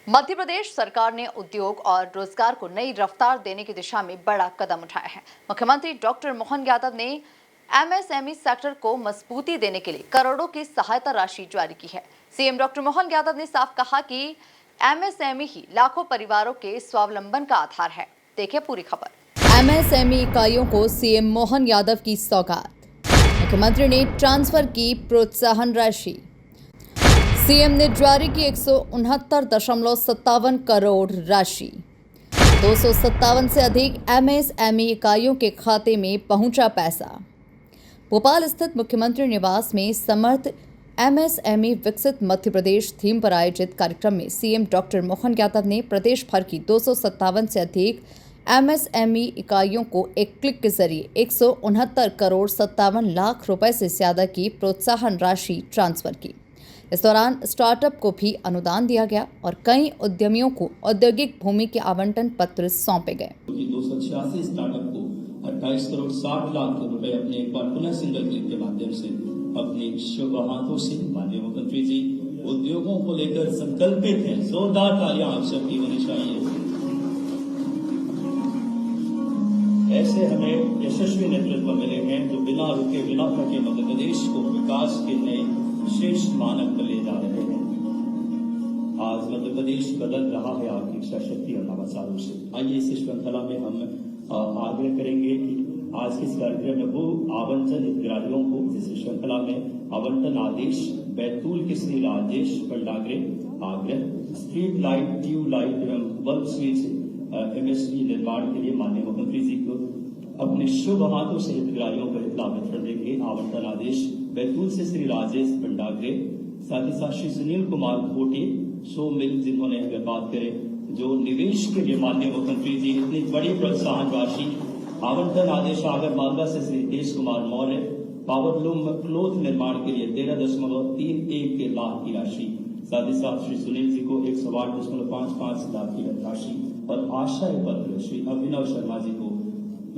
मध्य प्रदेश सरकार ने उद्योग और रोजगार को नई रफ्तार देने की दिशा में बड़ा कदम उठाया है। मुख्यमंत्री डॉक्टर मोहन यादव ने एमएसएमई सेक्टर को मजबूती देने के लिए करोड़ों की सहायता राशि जारी की है। सीएम डॉक्टर मोहन यादव ने साफ कहा कि एमएसएमई ही लाखों परिवारों के स्वावलंबन का आधार है। देखिए पूरी खबर। एमएसएमई इकाइयों को सीएम मोहन यादव की सौगात। मुख्यमंत्री ने ट्रांसफर की प्रोत्साहन राशि। सीएम ने जारी की 169.57 करोड़ राशि। 257 से अधिक एमएसएमई इकाइयों के खाते में पहुंचा पैसा। भोपाल स्थित मुख्यमंत्री निवास में समर्थ एमएसएमई विकसित मध्य प्रदेश थीम पर आयोजित कार्यक्रम में सीएम डॉक्टर मोहन यादव ने प्रदेश भर की 257 से अधिक एमएसएमई इकाइयों को एक क्लिक के जरिए 169 करोड़ 57 लाख रुपए से ज्यादा की प्रोत्साहन राशि ट्रांसफर की। इस दौरान स्टार्टअप को भी अनुदान दिया गया और कई उद्यमियों को औद्योगिक भूमि के आवंटन पत्र सौंपे गए। 286 स्टार्टअप को 28 करोड़ 60 लाख रुपए अपने एक बार पुनः सिंगल क्लिक के माध्यम से अपने शुभ हाथों से माननीय मुख्यमंत्री जी उद्योगों को लेकर संकल्पित हैं। जोरदार तालियां आप सबकी होनी चाहिए। ऐसे हमें यशस्वी नेतृत्व मिले हैं जो बिना रुके बिना थके मध्य प्रदेश को विकास के नए श्रेष्ठ मानक पर ले जा रहे हैं। आज मध्य प्रदेश बदल रहा है आपकी इच्छा शक्ति और नवाचारों से। आइए इस श्रृंखला में हम आग्रह करेंगे कि आज के इस कार्यक्रम में वो आवंटन हितग्राहियों को जिस श्रृंखला में आवंटन आदेश बैतूल के श्री राजेश भंडागरे आग्रह स्ट्रीट लाइट ट्यूब लाइट एवं बल्ब स्विच एमएसपी निर्माण के लिए माननीय मुख्यमंत्री जी को अपने शुभ हाथों से हितग्राहियों को लाभ वितरण देंगे। आवंटन आदेश बैतूल से श्री राजेश भंडागरे, साथ ही साथ श्री सुनील कुमार घोटे 100 मिल, जिन्होंने अगर बात करें जो निवेश के लिए माननीय मुख्यमंत्री जी इतनी बड़ी प्रोत्साहन राशि। आवंटन आदेश आगर मालदा से श्री देश कुमार मौर्य पावरलूम क्लोथ निर्माण के लिए 13.31 लाख की राशि। साथ ही साथ श्री सुनील जी को 108.55 लाख की राशि और आशय पत्र श्री अभिनव शर्मा जी को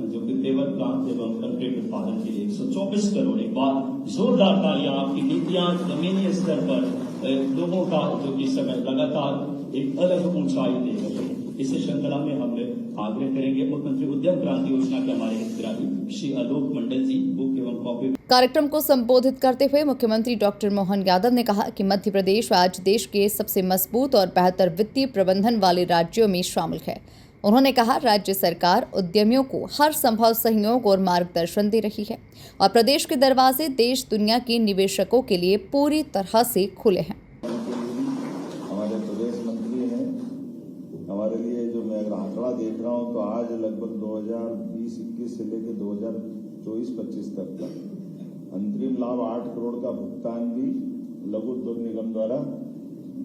जो कि पेवर प्लांट एवं कंक्रीट उत्पादन के लिए 124 करोड़। एक बार जोरदार तालियां। आपकी नीतियां जमीनी स्तर पर लोगों का जो कि समय लगातार एक अलग ऊंचाई दे रहे हैं। इस श्रृंखला में हम आग्रह करेंगे मुख्यमंत्री उद्यम क्रांति योजना के हमारे हितग्राही श्री आलोक मंडल जी बुक एवं कॉपी। कार्यक्रम को संबोधित करते हुए मुख्यमंत्री डॉक्टर मोहन यादव ने कहा कि मध्य प्रदेश आज देश के सबसे मजबूत और बेहतर वित्तीय प्रबंधन वाले राज्यों में शामिल है। उन्होंने कहा राज्य सरकार उद्यमियों को हर संभव सहयोग और मार्गदर्शन दे रही है और प्रदेश के दरवाजे देश दुनिया के निवेशकों के लिए पूरी तरह से खुले हैं। हमारे प्रदेश मंत्री हैं, हमारे लिए जो मैं अगर आंकड़ा देख रहा हूं तो आज लगभग 2020-21 से लेकर 2024-25 तक का अंतरिम लाभ 8 करोड़ का भुगतान भी लघु उद्योग निगम द्वारा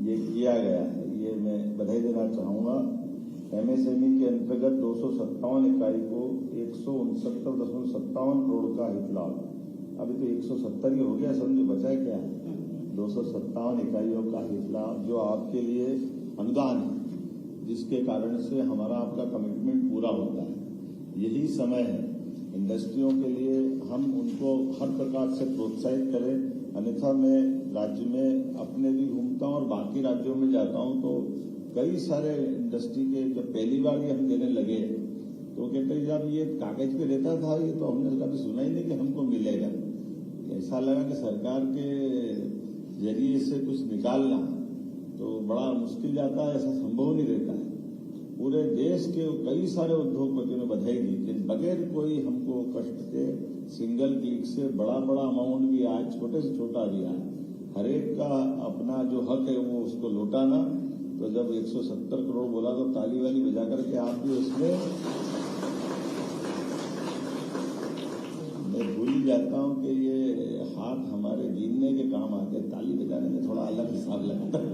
ये किया गया है। ये मैं बधाई देना चाहूंगा। एमएसएमई के अंतर्गत 257 इकाई को 169.57 करोड़ का हित लाभ। अभी तो 170 ही हो गया, समझो बचा क्या है। 257 इकाइयों का हित लाभ जो आपके लिए अनुदान है, जिसके कारण से हमारा आपका कमिटमेंट पूरा होता है। यही समय है इंडस्ट्रियों के लिए हम उनको हर प्रकार से प्रोत्साहित करें। अन्यथा मैं राज्य में अपने भी घूमता हूँ और बाकी राज्यों में जाता हूँ तो कई सारे इंडस्ट्री के जब पहली बार ये हम देने लगे तो कहते हैं जब ये कागज पे रहता था ये तो हमने कभी सुना ही नहीं कि हमको मिलेगा। ऐसा लगा कि सरकार के जरिए से कुछ निकालना तो बड़ा मुश्किल जाता है, ऐसा संभव नहीं रहता है। पूरे देश के कई सारे उद्योगपतियों ने बधाई दी कि बगैर कोई हमको कष्ट के सिंगल क्लिक से बड़ा अमाउंट भी आया, छोटे से छोटा भी आया। हर एक का अपना जो हक है वो उसको लौटाना। तो जब 170 करोड़ बोला तो ताली वाली बजा करके आप भी उसमें मैं भूल ही जाता हूं कि ये हाथ हमारे जीने के काम आते हैं। ताली बजाने में थोड़ा अलग हिसाब लगता है।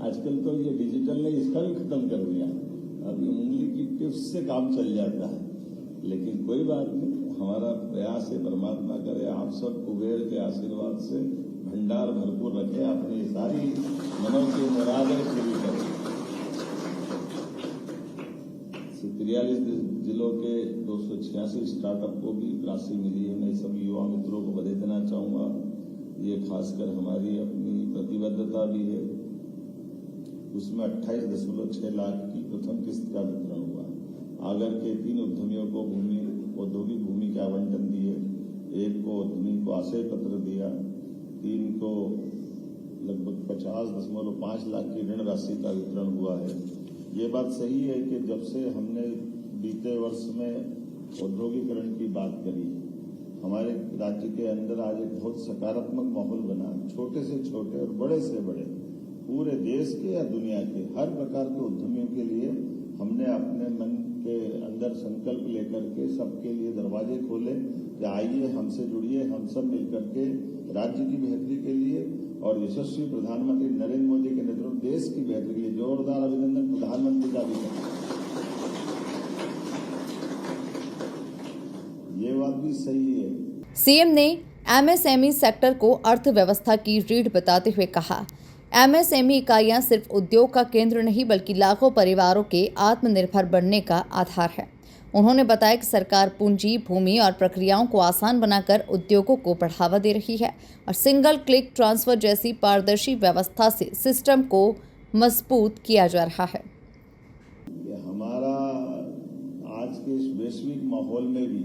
आजकल तो ये डिजिटल ने इसका भी खत्म कर दिया। अभी उंगली की टिप्स से काम चल जाता है, लेकिन कोई बात नहीं। हमारा प्रयास है परमात्मा करे आप सब कुबेर के आशीर्वाद से भंडार भरपूर रखे, अपनी सारी मनों की मुरादें पूरी करें। 43 जिलों के 286 स्टार्टअप को भी राशि मिली है। मैं सभी युवा मित्रों को बधाई देना चाहूंगा। ये खासकर हमारी अपनी प्रतिबद्धता भी है। उसमें 28.6 लाख की प्रथम किस्त का वितरण हुआ। आगर के 3 उद्यमियों को औद्योगिक भूमि के आवंटन दिए, 1 को उद्यमी को आशय पत्र दिया, 3 को लगभग 50.5 लाख की ऋण राशि का वितरण हुआ है। ये बात सही है कि जब से हमने बीते वर्ष में औद्योगिकरण की बात करी, हमारे राज्य के अंदर आज एक बहुत सकारात्मक माहौल बना। छोटे से छोटे और बड़े से बड़े पूरे देश के या दुनिया के हर प्रकार के उद्यमियों के लिए हमने अपने मन के अंदर संकल्प लेकर के सबके लिए दरवाजे खोले कि आइए हमसे जुड़िए, हम सब मिलकर के राज्य की बेहतरी के लिए और यशस्वी प्रधानमंत्री नरेंद्र मोदी के नेतृत्व देश की बेहतरी के लिए जोरदार अभिनंदन प्रधानमंत्री का भी करें। ये बात भी सही है। सीएम ने एमएसएमई सेक्टर को अर्थव्यवस्था की रीढ़ बताते हुए कहा, एमएसएमई इकाइयां सिर्फ उद्योग का केंद्र नहीं बल्कि लाखों परिवारों के आत्मनिर्भर बनने का आधार है। उन्होंने बताया कि सरकार पूंजी, भूमि और प्रक्रियाओं को आसान बनाकर उद्योगों को बढ़ावा दे रही है और सिंगल क्लिक ट्रांसफर जैसी पारदर्शी व्यवस्था से सिस्टम को मजबूत किया जा रहा है। हमारा आज के इस वैश्विक माहौल में भी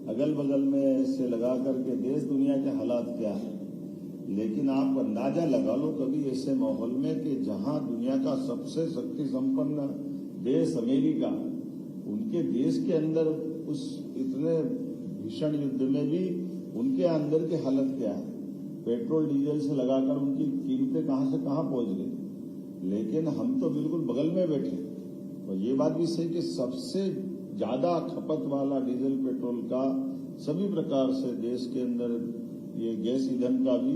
अगल बगल में से लगा करके देश दुनिया के हालात क्या है, लेकिन आप अंदाजा लगा लो कभी ऐसे माहौल में कि जहां दुनिया का सबसे शक्ति संपन्न देश अमेरिका, उनके देश के अंदर उस इतने भीषण युद्ध में भी उनके अंदर की हालत क्या है। पेट्रोल डीजल से लगाकर उनकी कीमतें कहां से कहां पहुंच गई, लेकिन हम तो बिल्कुल बगल में बैठे। और ये बात भी सही कि सबसे ज्यादा खपत वाला डीजल पेट्रोल का सभी प्रकार से देश के अंदर ये गैस ईंधन का भी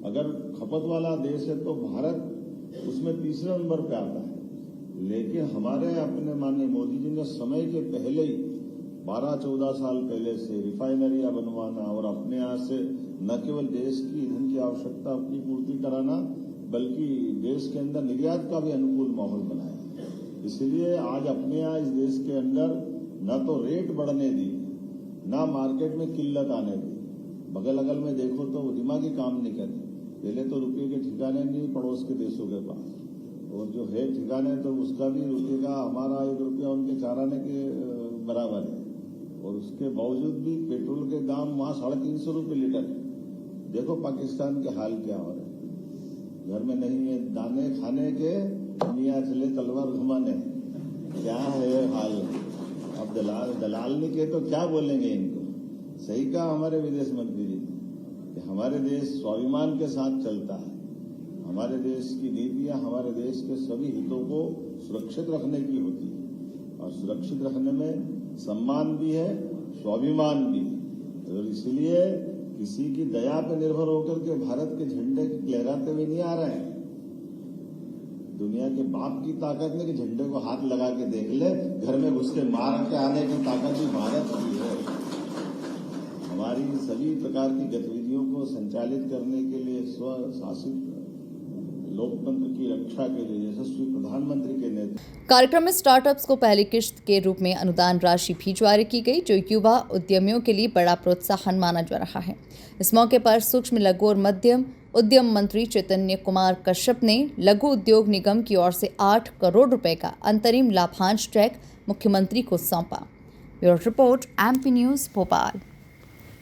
अगर खपत वाला देश है तो भारत उसमें तीसरे नंबर पे आता है। लेकिन हमारे अपने माननीय मोदी जी ने समय के पहले ही 12-14 साल पहले से रिफाइनरियां बनवाना और अपने यहाँ से न केवल देश की ईंधन की आवश्यकता अपनी पूर्ति कराना बल्कि देश के अंदर निर्यात का भी अनुकूल माहौल बनाया। इसलिए आज अपने यहाँ इस देश के अंदर न तो रेट बढ़ने दी, न मार्केट में किल्लत आने दी। बगल अगल में देखो तो वो दिमागी काम नहीं करे। पहले तो रुपये के ठिकाने नहीं पड़ोस के देशों के पास, और जो है ठिकाने तो उसका भी रुपये का हमारा 1 रुपया उनके 4 आने के बराबर है। और उसके बावजूद भी पेट्रोल के दाम वहाँ 350 रुपये लीटर है। देखो पाकिस्तान के हाल क्या हो रहे हैं। घर में नहीं है दाने खाने के, मियाँ चले तलवार घुमाने, क्या है हाल। अब दलाल नहीं के तो क्या बोलेंगे इनको। सही कहा हमारे विदेश मंत्री जी कि हमारे देश स्वाभिमान के साथ चलता है। हमारे देश की नीतियां हमारे देश के सभी हितों को सुरक्षित रखने की होती है, और सुरक्षित रखने में सम्मान भी है, स्वाभिमान भी है। और इसलिए किसी की दया पर निर्भर होकर के भारत के झंडे लहराते हुए नहीं आ रहे हैं। दुनिया के बाप की ताकत में कि झंडे को हाथ लगा के देख ले, घर में घुस के मार के आने की ताकत भी भारत की है। हमारी सभी प्रकार की गतिविधियों को संचालित करने के लिए स्वशासित लोकतंत्र की रक्षा के लिए यशस्वी प्रधानमंत्री के नेतृत्व। कार्यक्रम में स्टार्टअप्स को पहली किश्त के रूप में अनुदान राशि भी जारी की गई, जो युवा उद्यमियों के लिए बड़ा प्रोत्साहन माना जा रहा है। इस मौके पर सूक्ष्म, लघु और मध्यम उद्यम मंत्री चैतन्य कुमार कश्यप ने लघु उद्योग निगम की ओर से 8 करोड़ रुपए का अंतरिम लाभांश चेक मुख्यमंत्री को सौंपा। Bureau report, MP news, Bhopal.